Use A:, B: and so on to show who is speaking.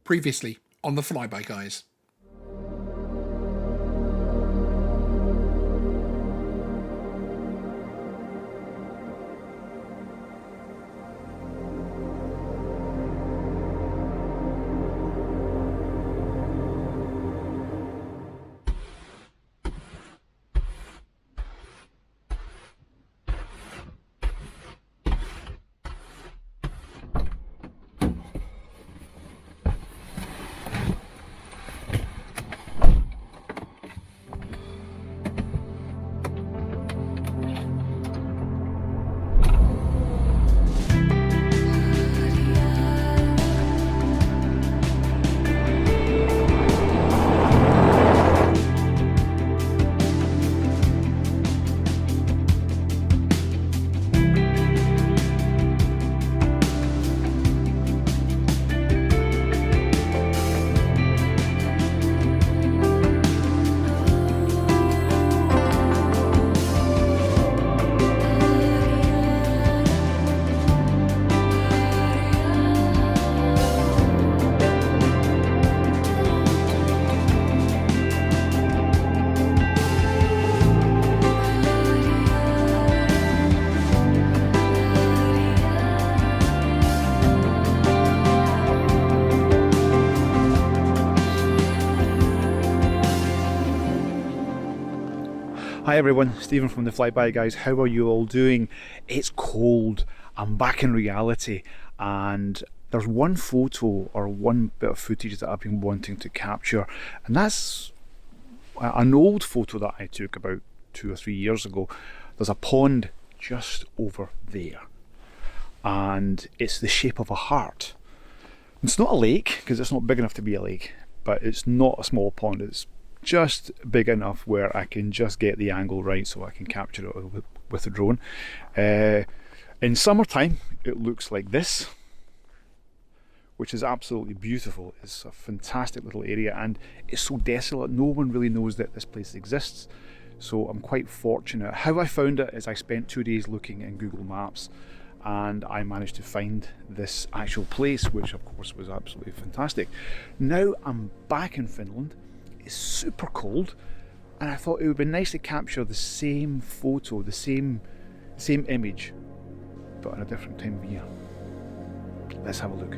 A: Previously on the Flyby Guys.
B: Hi everyone, Stephen from the Flyby Guys. How are you all doing? It's cold. I'm back in reality, and there's one photo or one bit of footage that I've been wanting to capture, and that's an old photo that I took about 2 or 3 years ago. There's a pond just over there, and it's the shape of a heart. It's not a lake because it's not big enough to be a lake, but it's not a small pond. It's just big enough where I can just get the angle right so I can capture it with the drone. In summertime it looks like this, which is absolutely beautiful. It's a fantastic little area and it's so desolate, no one really knows that this place exists, so I'm quite fortunate. How I found it is I spent 2 days looking in Google Maps and I managed to find this actual place, which of course was absolutely fantastic. Now I'm back in Finland. It's super cold, and I thought it would be nice to capture the same photo, the same image, but on a different time of year. Let's have a look.